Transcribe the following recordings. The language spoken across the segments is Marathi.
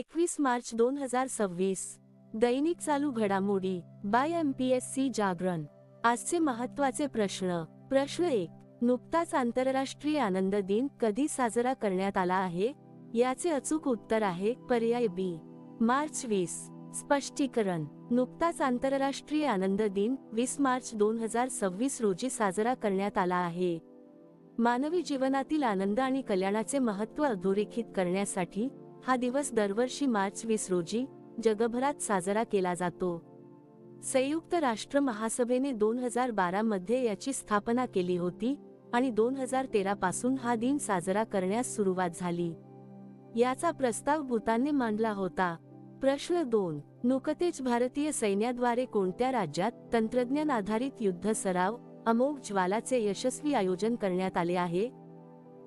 21 मार्च 2026. दैनिक चालू घडामोडी बाय MPSC जागरण. आजचे महत्त्वाचे प्रश्न. प्रश्न 1. नुकताच आंतरराष्ट्रीय आनंद दिन कधी साजरा करण्यात आला आहे? याचे अचूक उत्तर आहे पर्याय बी, मार्च 20. स्पष्टीकरण. नुकताच आंतरराष्ट्रीय आनंद दिन 20 मार्च 2026 रोजी साजरा करण्यात आला आहे. मानवी जीवनातील आनंद आणि कल्याणाचे महत्त्व अधोरेखित करण्यासाठी हा दिवस दरवर्षी मार्च 20 रोजी जगभरात साजरा केला जातो. संयुक्त राष्ट्र महासभेने 2012 मध्ये याची स्थापना केली होती आणि 2013 पासून हा दिन साजरा करण्यास सुरुवात झाली. याचा प्रस्ताव भूतानने मांडला होता. प्रश्न 2. नुकतेच भारतीय सैन्याद्वारे कोणत्या राज्यात तंत्रज्ञान आधारित युद्ध सराव अमोघ ज्वालाचे यशस्वी आयोजन करण्यात आले आहे?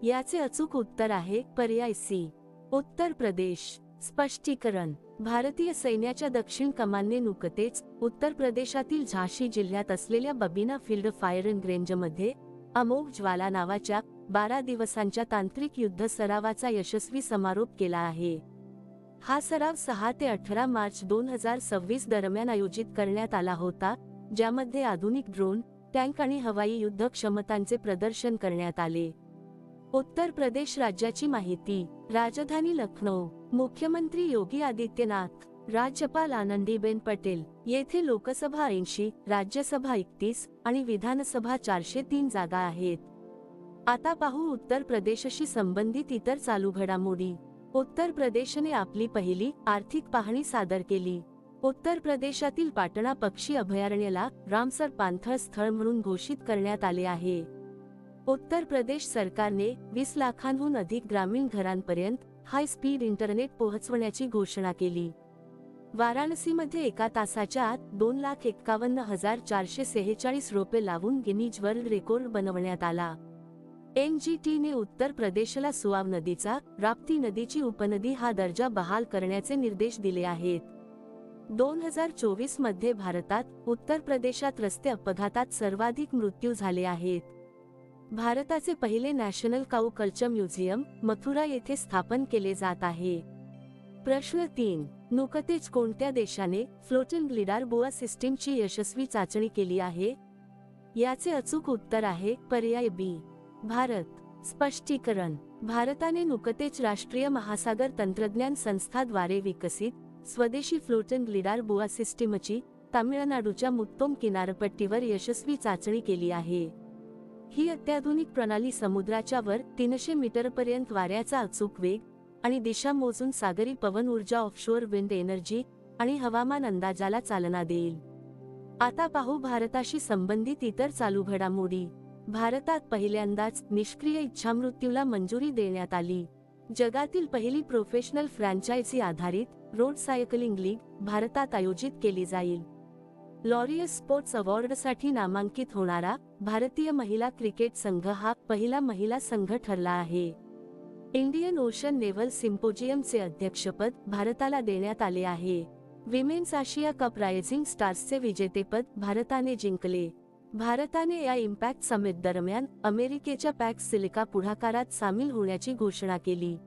याचे अचूक उत्तर आहे पर्याय सी, उत्तर प्रदेश. स्पष्टीकरण. भारतीय सैन्याच्या दक्षिण कमानने नुकतेच उत्तर प्रदेशातील झाशी जिल्ह्यात असलेल्या बबिना फील्ड फायरिंग रेंजमध्ये अमोघ ज्वाला नावाच्या 12 दिवसांच्या तांत्रिक युद्ध सरावाचा यशस्वी समारोप केला आहे. हा सराव 6 ते 18 मार्च 2026 दरम्यान आयोजित करण्यात आला होता, ज्यामध्ये आधुनिक ड्रोन, टँक आणि हवाई युद्ध क्षमतांचे प्रदर्शन करण्यात आले. उत्तर प्रदेश राज्याची माहिती. राजधानी लखनौ. मुख्यमंत्री योगी आदित्यनाथ. राज्यपाल आनंदीबेन पटेल. येथे लोकसभा 80, राज्यसभा 31 आणि विधानसभा 403 जागा आहेत. आता पाहू उत्तर प्रदेशशी संबंधित इतर चालू घडामोडी. उत्तर प्रदेशने आपली पहिली आर्थिक पाहणी सादर केली. उत्तर प्रदेशातील पाटणा पक्षी अभयारण्याला रामसर पाणथळ स्थळ म्हणून घोषित करण्यात आले आहे. उत्तर प्रदेश सरकारने 20 लाखांहून अधिक ग्रामीण घरांपर्यंत हाय स्पीड इंटरनेट पोहोचवण्याची घोषणा केली. वाराणसीमध्ये एका तासाच्या आत 2,51,446 रोपे लावून गिनीज वर्ल्ड रेकॉर्ड बनवण्यात आला. NGT ने उत्तर प्रदेशला सुआव नदीचा राप्ती नदीची उपनदी हा दर्जा बहाल करण्याचे निर्देश दिले आहेत. 2024 मध्ये भारतात उत्तर प्रदेशात रस्ते अपघातात सर्वाधिक मृत्यू झाले आहेत. भारताचे पहिले नॅशनल काऊ कल्चर म्युझियम मथुरा येथे स्थापन केले जात आहे. प्रश्न 3. नुकतेच कोणत्या देशाने फ्लोटिंग लिडार बोआ सिस्टीमची यशस्वी चाचणी केली आहे? याचे अचूक उत्तर आहे पर्याय बी, भारत. स्पष्टीकरण. भारताने नुकतेच राष्ट्रीय महासागर तंत्रज्ञान संस्थाद्वारे विकसित स्वदेशी फ्लोटिंग लिडार बोआ सिस्टीमची तामिळनाडूच्या मुत्तोम किनारपट्टीवर यशस्वी चाचणी केली आहे. ही अत्याधुनिक प्रणाली समुद्राच्या वर 300 मीटरपर्यंत वाऱ्याचा अचूक वेग आणि दिशा मोजून सागरी पवन ऊर्जा, ऑफशोअर विंड एनर्जी आणि हवामान अंदाजाला चालना देईल. आता पाहू भारताशी संबंधित इतर चालू घडामोडी. भारतात पहिल्यांदाच निष्क्रिय इच्छामृत्यूला मंजुरी देण्यात आली. जगातील पहिली प्रोफेशनल फ्रँचायझी आधारित रोड सायकलिंग लीग भारतात आयोजित केली जाईल. लॉरियस स्पोर्ट्स अवॉर्डसाठी नामांकित होणारा भारतीय महिला क्रिकेट संघ हा पहिला महिला संघ ठरला आहे. इंडियन ओशन नेव्हल सिम्पोजियमचे अध्यक्षपद भारताला देण्यात आले आहे. विमेन्स आशिया कप रायझिंग स्टार्सचे विजेतेपद भारताने जिंकले. भारताने या इम्पॅक्ट समिट दरम्यान अमेरिकेच्या पॅक्स सिलिका पुढाकारात सामील होण्याची घोषणा केली.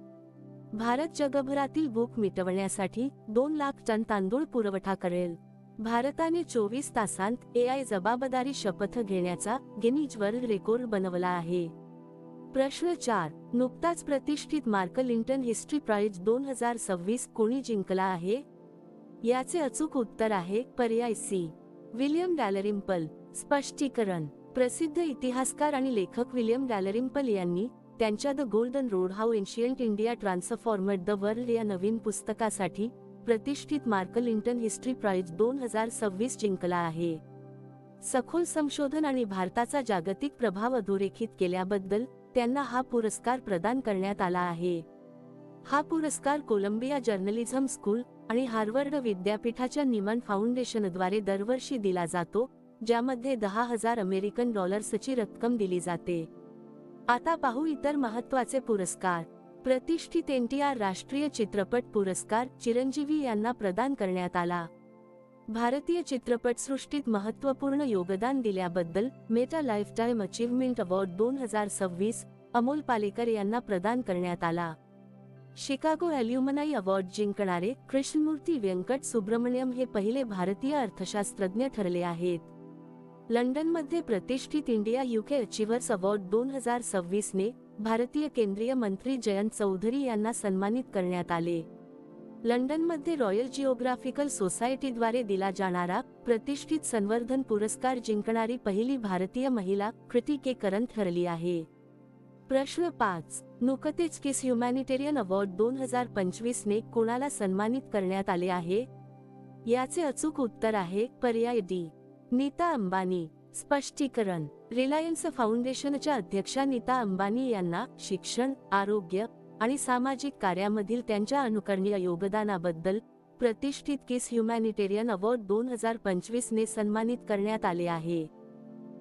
भारत जगभरातील भूक मिटवण्यासाठी 2 लाख टन तांदूळ पुरवठा करेल. भारताने 24 तासांत AI जबाबदारी शपथ घेण्याचा गिनीज वर्ल्ड रेकॉर्ड बनवला आहे. प्रश्न 4. नुकताच प्रतिष्ठित मार्क लिंटन हिस्ट्री प्राइज 2026 कोणी जिंकला आहे? याचे अचूक उत्तर आहे पर्याय सी, विल्यम डॅलरिम्पल. स्पष्टीकरण. प्रसिद्ध इतिहासकार आणि लेखक विल्यम डॅलरिम्पल यांनी त्यांच्या The Golden Road How Ancient India Transformed the World या नवीन पुस्तकासाठी प्रतिष्ठित मार्क लिंटन हिस्ट्री प्राइज 2026 जिंकला आहे. सखोल संशोधन आणि भारताचा जागतिक प्रभाव अधोरेखित केल्याबद्दल त्यांना हा पुरस्कार प्रदान करण्यात आला आहे. हा पुरस्कार कोलंबिया जर्नलिझम स्कूल आणि हार्वर्ड विद्यापीठाच्या निमन फाउंडेशनद्वारे दरवर्षी दिला जातो, ज्यामध्ये $10,000 अमेरिकन डॉलर्सची रक्कम दिली जाते. आता पाहू इतर महत्त्वाचे पुरस्कार. प्रतिष्ठित NTR राष्ट्रीय चित्रपट पुरस्कार चिरंजीवी यांना प्रदान करण्यात आला. भारतीय चित्रपटसृष्टीत महत्त्वपूर्ण योगदान दिल्याबद्दल Meta lifetime achievement award 2026 Amol Palekar यांना प्रदान करण्यात आला. शिकागो ॲल्युमनाई अवॉर्ड जिंकणारे कृष्णमूर्ती व्यंकट सुब्रमण्यम हे पहिले भारतीय अर्थशास्त्रज्ञ ठरले आहेत. लंडनमध्ये प्रतिष्ठित इंडिया UK अचिव्हर्स अवॉर्ड 2026 ने भारतीय केंद्रीय मंत्री जयंत चौधरी यांना सन्मानित करण्यात आले. लंडनमध्ये रॉयल जिओग्राफिकल सोसायटीद्वारे दिला जाणारा प्रतिष्ठित संवर्धन पुरस्कार जिंकणारी पहिली भारतीय महिला कृती के करन ठरली आहे. प्रश्न 5. नुकतेच किस ह्युमॅनिटेरियन अवॉर्ड 2025 ने कोणाला सन्मानित करण्यात आले आहे? याचे अचूक उत्तर आहे पर्याय डी, नीता अंबानी. स्पष्टीकरण. रिलायन्स फाउंडेशनच्या अध्यक्षा नीता अंबानी यांना शिक्षण, आरोग्य आणि सामाजिक कार्यामधील त्यांच्या अनुकरणीय योगदानाबद्दल प्रतिष्ठित किस ह्युमॅनिटेरियन अवॉर्ड 2025 ने सन्मानित करण्यात आले आहे.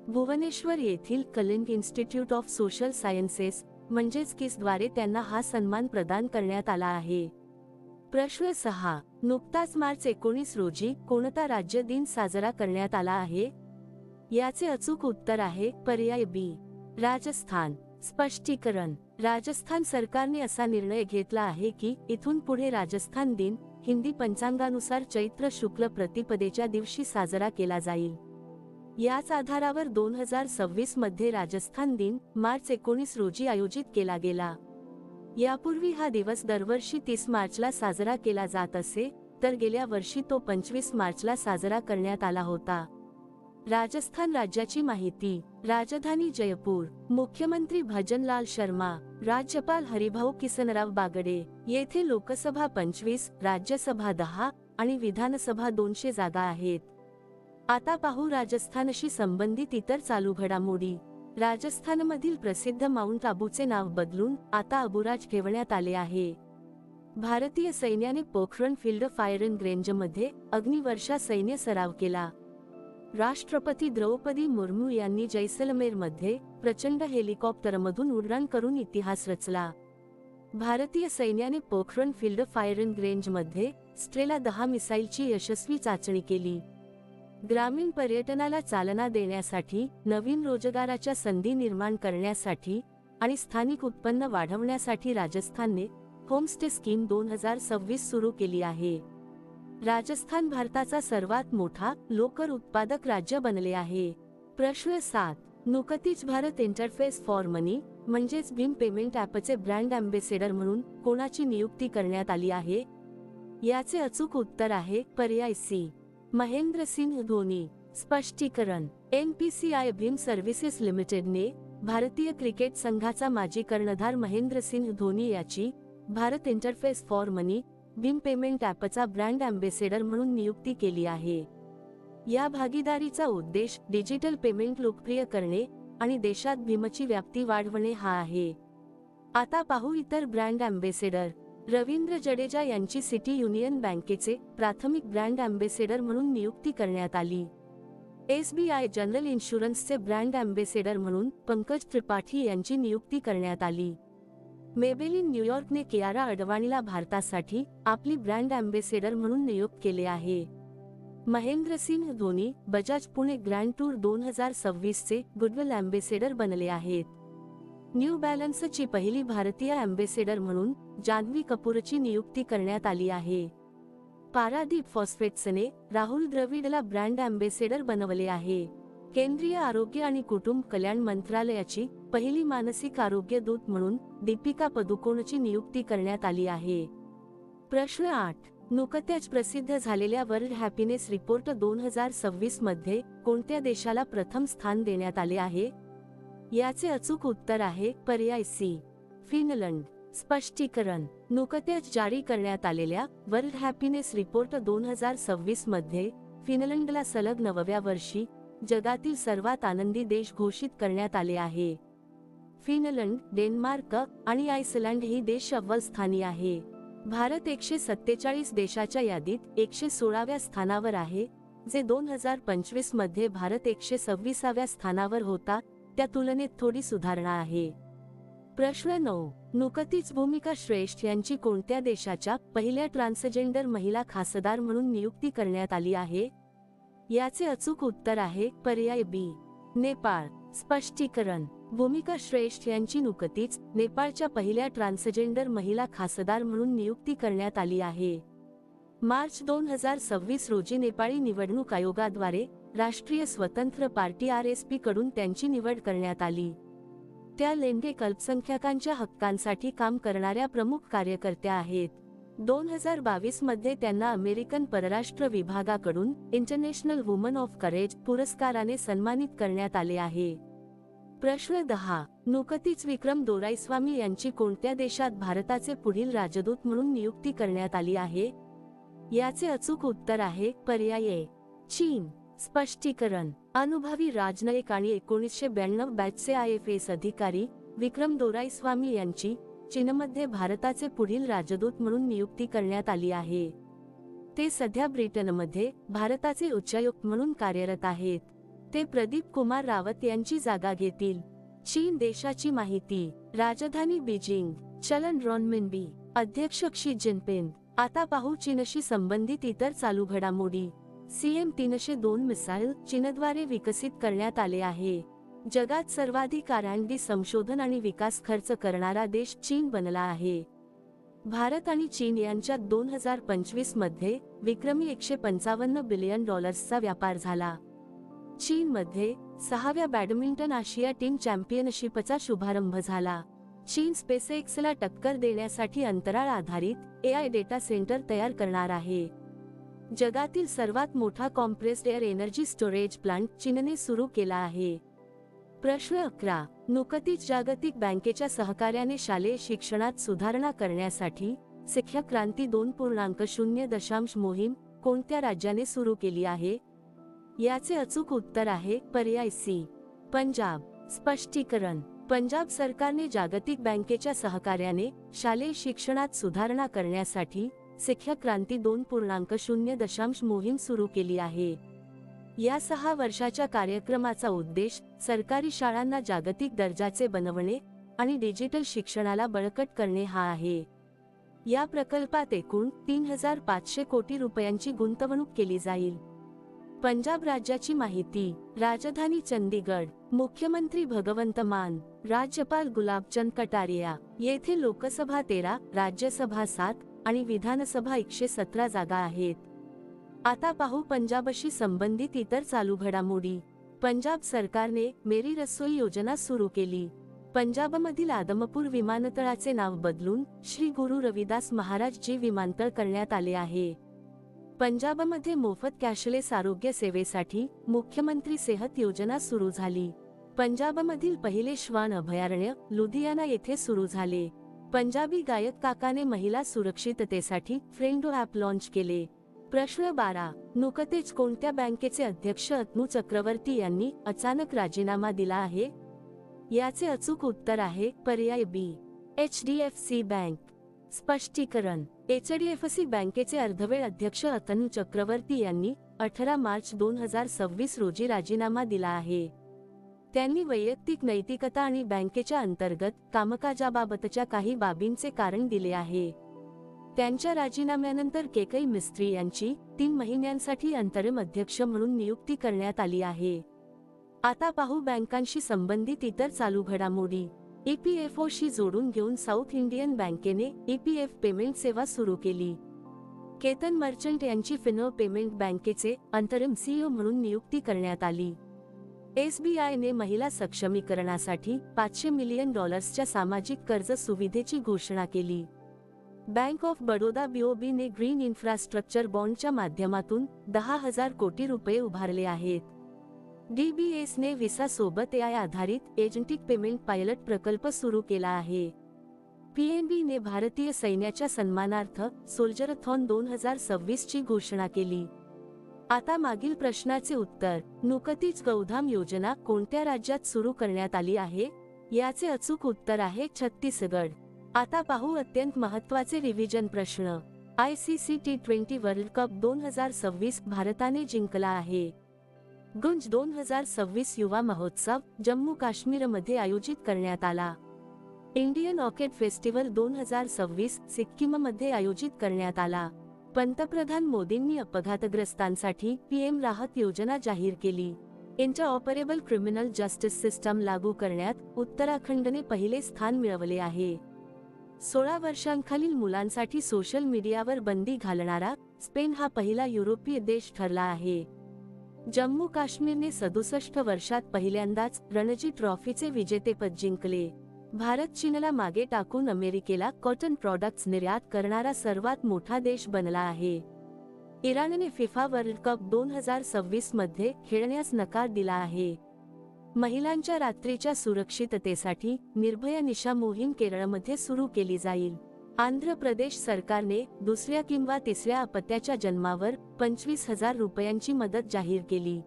भुवनेश्वर येथील Kalinga institute of social sciences म्हणजेच किसद्वारे त्यांना हा सन्मान प्रदान करण्यात आला आहे. प्रश्न 6. नुकताच मार्च 19 रोजी कोणता राज्य दिन साजरा करण्यात आला आहे? याचे अचूक उत्तर आहे पर्याय बी, राजस्थान. स्पष्टीकरण. राजस्थान सरकारने असा निर्णय घेतला आहे की इथून पुढे राजस्थान दिन हिंदी पंचांगानुसार चैत्र शुक्ल प्रतिपदेच्या दिवशी साजरा केला जाईल. याच आधारावर 2026 मध्ये राजस्थान दिन मार्च 19 रोजी आयोजित केला गेला. यापूर्वी हा दिवस दरवर्षी 30 मार्चला साजरा केला जात असे, तर गेल्या वर्षी तो 25 मार्चला साजरा करण्यात आला होता. राजस्थान राज्याची माहिती. राजधानी जयपूर. मुख्यमंत्री भजनलाल शर्मा. राज्यपाल हरिभाऊ किसनराव बागडे. येथे लोकसभा 25, राज्यसभा 10 आणि विधानसभा 200 जागा आहेत. आता पाहू राजस्थानशी संबंधित इतर चालू घडामोडी. राजस्थानमधील प्रसिद्ध माउंट आबूचे नाव बदलून आता अबुराज ठेवण्यात आले आहे. भारतीय सैन्याने पोखरण फील्ड फायरिंग रेंजमध्ये अग्निवर्षा सैन्य सराव केला. राष्ट्रपती द्रौपदी मुर्मू यांनी जैसलमेरमध्ये प्रचंड हेलिकॉप्टरमधून उड्डाण करून इतिहास रचला. भारतीय सैन्याने पोखरण फील्ड फायरिंग रेंजमध्ये स्ट्रेला 10 मिसाईलची यशस्वी चाचणी केली. ग्रामीण पर्यटनाला चालना देण्यासाठी, नवीन रोजगाराच्या संधी निर्माण करण्यासाठी आणि स्थानिक उत्पन्न वाढवण्यासाठी राजस्थानने होमस्टे स्कीम 2026 सुरू केली आहे. राजस्थान भारताचा सर्वात मोठा लोकर उत्पादक राज्य बनले आहे. प्रश्न 7. नुकतीच भारत इंटरफेस फॉर मनी म्हणजेच भीम पेमेंट ॲपचे ब्रँड अँबॅसेडर म्हणून कोणाची नियुक्ती करण्यात आली आहे? याचे अचूक उत्तर आहे पर्याय सी, महेंद्रसिंह धोनी. स्पष्टीकरण. NPCI भीम सर्व्हिसेस लिमिटेडने भारतीय क्रिकेट संघाचा माजी कर्णधार महेंद्रसिंह धोनी याची Bharat interface for money Bhim payment ॲपचा ब्रँड अँबॅसेडर म्हणून नियुक्ती केली आहे. या भागीदारीचा उद्देश डिजिटल पेमेंट लोकप्रिय करणे आणि देशात भीमची व्याप्ती वाढवणे हा आहे. आता पाहू इतर ब्रँड अँबॅसेडर. रवींद्र जडेजा यांची सिटी युनियन बँकेचे प्राथमिक ब्रँड अँबॅसेडर म्हणून नियुक्ती करण्यात आली. SBI जनरल इन्शुरन्सचे ब्रँड अँबॅसेडर म्हणून पंकज त्रिपाठी यांची नियुक्ती करण्यात आली. मेबेलिन न्यूयॉर्कने कियारा अडवाणीला भारतासाठी आपली ब्रँड अँबॅसेडर म्हणून नियुक्त केले आहे. महेंद्रसिंह धोनी बजाज पुणे ग्रँड टूर 2026 चे गुडविल अँबॅसेडर बनले आहेत. न्यू बॅलन्सची पहिली भारतीय अँबॅसेडर म्हणून जान्हवी कपूरची नियुक्ती करण्यात आली आहे. पारादीप फॉस्फेट्सने राहुल द्रविडला ब्रँड अँबॅसेडर बनवले आहे. केंद्रीय आरोग्य आणि कुटुंब कल्याण मंत्रालयाची पहिली मानसिक आरोग्य दूत म्हणून दीपिका पदुकोणची नियुक्ती करण्यात आली आहे. प्रश्न 8. नुकत्याच प्रसिद्ध झालेल्या वर्ल्ड हॅपीनेस रिपोर्ट 2026 मध्ये कोणत्या देशाला प्रथम स्थान देण्यात आले आहे? याचे अचूक उत्तर आहे पर्याय सी, फिनलंड. स्पष्टीकरण. नुकत्याच जारी करण्यात आलेल्या वर्ल्ड हॅपीनेस रिपोर्ट 2026 मध्ये फिनलंडला सलग 9व्या वर्षी जगातील सर्वात आनंदी देश घोषित करण्यात आले आहे. फिनलंड, डेन्मार्क आणि आइसलँड ही देश अव्वल स्थानी आहे. भारत 147 देशाच्या यादीत 116व्या स्थानावर आहे, जे 2025 मध्ये भारत 126व्या स्थानावर होता, त्या तुलनेत थोडी सुधारणा आहे. प्रश्न 9. नुकतीच भूमिका श्रेष्ठ यांची कोणत्या देशाच्या पहिल्या ट्रान्सजेंडर महिला खासदार म्हणून नियुक्ती करण्यात आली आहे? याचे अचूक उत्तर आहे पर्याय बी, नेपाळ. स्पष्टीकरण. भूमिका श्रेष्ठ यांची नुकतीच नेपाळच्या पहिल्या ट्रान्सजेंडर महिला खासदार म्हणून नियुक्ती करण्यात आली आहे. मार्च 2026 रोजी नेपाळी निवडणूक आयोगाद्वारे राष्ट्रीय स्वतंत्र पार्टी RSP कडून त्यांची निवड करण्यात आली. त्या लैंगिक अल्पसंख्याकांच्या हक्कांसाठी काम करणाऱ्या प्रमुख कार्यकर्त्या आहेत. 2022 मध्ये त्यांना अमेरिकन परराष्ट्र विभागाकडून इंटरनॅशनल वुमन ऑफ करेज पुरस्काराने सन्मानित करण्यात आले आहे. प्रश्न 10. नुकतीच विक्रम दोराईस्वामी यांची कोणत्या देशात भारताचे पुढील राजदूत म्हणून नियुक्ती करण्यात आली आहे? याचे अचूक उत्तर आहे पर्याय ए, चीन. स्पष्टीकरण. अनुभवी राजनयिक आणि 1992 बॅचचे IFS अधिकारी विक्रम दोराईस्वामी यांची चीनमध्ये भारताचे पुढील राजदूत म्हणून नियुक्ती करण्यात आली आहे. ते सध्या ब्रिटनमध्ये भारताचे उच्चायुक्त म्हणून कार्यरत आहेत. ते प्रदीप कुमार रावत यांची जागा घेतील. चीन देशाची माहिती. राजधानी बीजिंग. चलन रॉनमिनबी. अध्यक्ष क्षी जिनपिंग. आता पाहू चीनशी संबंधित इतर चालू घडामोडी. CM-302 मिसाईल चीनद्वारे विकसित करण्यात आले आहे. जगात सर्वाधिक R&D संशोधन आणि विकास खर्च करणारा देश चीन बनला आहे. भारत आणि चीन यांच्यात 2025 मध्ये विक्रमी $155 बिलियन व्यापार झाला. चीनमध्ये 6व्या बॅडमिंटन आशिया टीम चॅम्पियनशिपचा शुभारंभ झाला. चीन स्पेसएक्सला टक्कर देण्यासाठी अंतराळ आधारित AI डेटा सेंटर तयार करणार आहे. जगातील सर्वात मोठा compressed air energy storage plant चीनने सुरू केला आहे. प्रश्न 11. नुकतीच जागतिक बँकेच्या सहकार्याने शालेय शिक्षणात सुधारणा करण्यासाठी शिक्षा क्रांती 2.0 मोहीम कोणत्या राज्याने सुरू केली आहे? याचे अचूक उत्तर आहे पर्याय सी, पंजाब. स्पष्टीकरण. पंजाब सरकारने जागतिक बँकेच्या सहकार्याने शालेय शिक्षणात सुधारणा करण्यासाठी शिक्षा क्रांती 2.0 मोहीम सुरू केली आहे. या 6 वर्षाच्या कार्यक्रमाचा उद्देश सरकारी शाळांना जागतिक दर्जाचे बनवणे आणि डिजिटल शिक्षणाला बळकट करणे हा आहे. या प्रकल्पात एकूण 3,500 कोटी रुपयांची गुंतवणूक केली जाईल. पंजाब राज्याची माहिती. राजधानी चंदीगड. मुख्यमंत्री भगवंत मान. राज्यपाल गुलाबचंद कटारिया. येथे लोकसभा 13, राज्यसभा 7 आणि विधानसभा 117 जागा आहेत. आता पाहू पंजाबशी संबंधित इतर चालू घडामोडी. पंजाब सरकारने मेरी रसोई योजना सुरू केली. पंजाबमधील आदमपूर विमानतळाचे नाव बदलून श्री गुरु रविदास महाराज जी विमानतळ करण्यात आले आहे. पंजाबमध्ये मोफत कॅशलेस आरोग्य सेवेसाठी मुख्यमंत्री सेहत योजना सुरू झाली. पंजाबमधील पहिले श्वान अभयारण्य लुधियाना येथे सुरू झाले. पंजाबी गायक काकाने महिला सुरक्षिततेसाठी फ्रेंडो ॲप लॉन्च केले. प्रश्न 12. नुकतेच कोणत्या बँकेचे अध्यक्ष अतनु चक्रवर्ती यांनी अचानक राजीनामा दिला आहे? याचे अचूक उत्तर आहे पर्याय बी, HDFC बँक. स्पष्टीकरण. HDFC बँकेचे अर्धवेळ अध्यक्ष अतनु चक्रवर्ती यांनी 18 मार्च 2026 रोजी राजीनामा दिला आहे. त्यांनी वैयक्तिक नैतिकता आणि बँकेच्या अंतर्गत कामकाजाबाबतच्या काही बाबींचे कारण दिले आहे. त्यांच्या राजीनाम्यानंतर केकई मिस्त्री यांची 3 महिन्यांसाठी अंतरिम अध्यक्ष म्हणून नियुक्ती करण्यात आली आहे. आता पाहू बँकांशी संबंधित इतर चालू घडामोडी. EPFOशी जोडून घेऊन साऊथ इंडियन बँकेने EPF पेमेंट सेवा सुरू केली. केतन मर्चंट यांची फिनो पेमेंट बँकेचे अंतरिम CEO म्हणून नियुक्ती करण्यात आली. SBIने महिला सक्षमीकरणासाठी $500 मिलियन सामाजिक कर्ज सुविधेची घोषणा केली. बँक ऑफ बडोदा BOBने ग्रीन इन्फ्रास्ट्रक्चर बॉन्डच्या माध्यमातून 10,000 कोटी रुपये उभारले आहेत. DBSने व्हिसा सोबत AI आधारित एजंटिक पेमेंट पायलट प्रकल्प सुरू केला आहे. PNBने भारतीय सैन्याच्या सन्मानार्थ सोल्जरथॉन 2026 ची घोषणा केली. आता मागील प्रश्नाचे उत्तर. नुकतीच गौधाम योजना कोणत्या राज्यात सुरू करण्यात आली आहे? याचे अचूक उत्तर आहे छत्तीसगड. आता पाहू अत्यंत महत्त्वाचे रिव्हिजन प्रश्न. ICC T20 वर्ल्ड कप 2026 भारताने जिंकला आहे. गुंज 2026 युवा महोत्सव जम्मू काश्मीरमध्ये आयोजित करण्यात आला. इंडियन ऑर्किड फेस्टिवल 2026 सिक्कीममध्ये आयोजित करण्यात आला. पंतप्रधान मोदींनी अपघातग्रस्तांसाठी PM राहत योजना जाहीर केली. इंटरऑपरेबल क्रिमिनल जस्टिस सिस्टम लागू करण्यात उत्तराखंडने पहिले स्थान मिळवले आहे. 16 वर्षांखालील मुलांसाठी सोशल मीडियावर बंदी घालणारा स्पेन हा पहिला युरोपीय देश ठरला आहे. जम्मू काश्मीरने 67 वर्षात पहिल्यांदाच रणजी ट्रॉफीचे विजेतेपद जिंकले. भारत चीनला मागे टाकून अमेरिकेला कॉटन प्रॉडक्ट्स निर्यात करणारा सर्वात मोठा देश बनला आहे. इराणने फिफा वर्ल्ड कप 2026 मध्ये खेळण्यास नकार दिला आहे. महिलांच्या रात्रीच्या सुरक्षिततेसाठी निर्भया निशा मोहीम केरळमध्ये सुरू केली जाईल. आंध्र प्रदेश सरकारने दुसऱ्या किंवा तिसऱ्या अपत्याच्या जन्मावर 25,000 रुपयांची मदत जाहीर केली.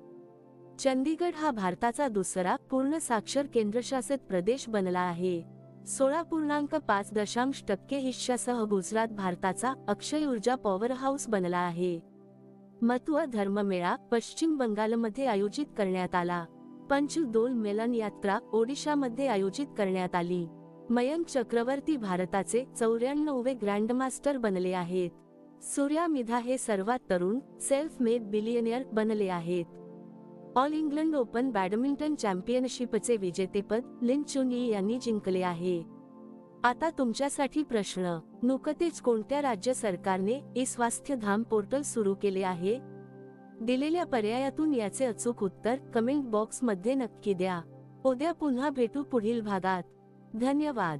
चंदीगड हा भारताचा दुसरा पूर्ण साक्षर केंद्रशासित प्रदेश बनला आहे. 16.5% हिश्श्यासह गुजरात भारताचा अक्षय ऊर्जा पॉवर हाऊस बनला आहे. मथुआ धर्ममेळा पश्चिम बंगालमध्ये आयोजित करण्यात आला. पंचदोल मेलन यात्रा ओडिशामध्ये आयोजित करण्यात आली. मयंक चक्रवर्ती भारताचे 94वे ग्रँडमास्टर बनले आहेत. सूर्या मिधा हे सर्वात तरुण सेल्फ मेड बिलियनियर बनले आहेत. ऑल इंग्लंड ओपन बॅडमिंटन चॅम्पियनशिपचे विजेतेपद लिन चुनई यांनी जिंकले आहे. आता तुमच्यासाठी प्रश्न, नुकतेच कोणत्या राज्य सरकारने ई-स्वास्थ्य धाम पोर्टल सुरू केले आहे? दिलेल्या पर्यायातून याचे अचूक उत्तर कमेंट बॉक्समध्ये नक्की द्या. उद्या पुन्हा भेटू पुढील भागात. धन्यवाद.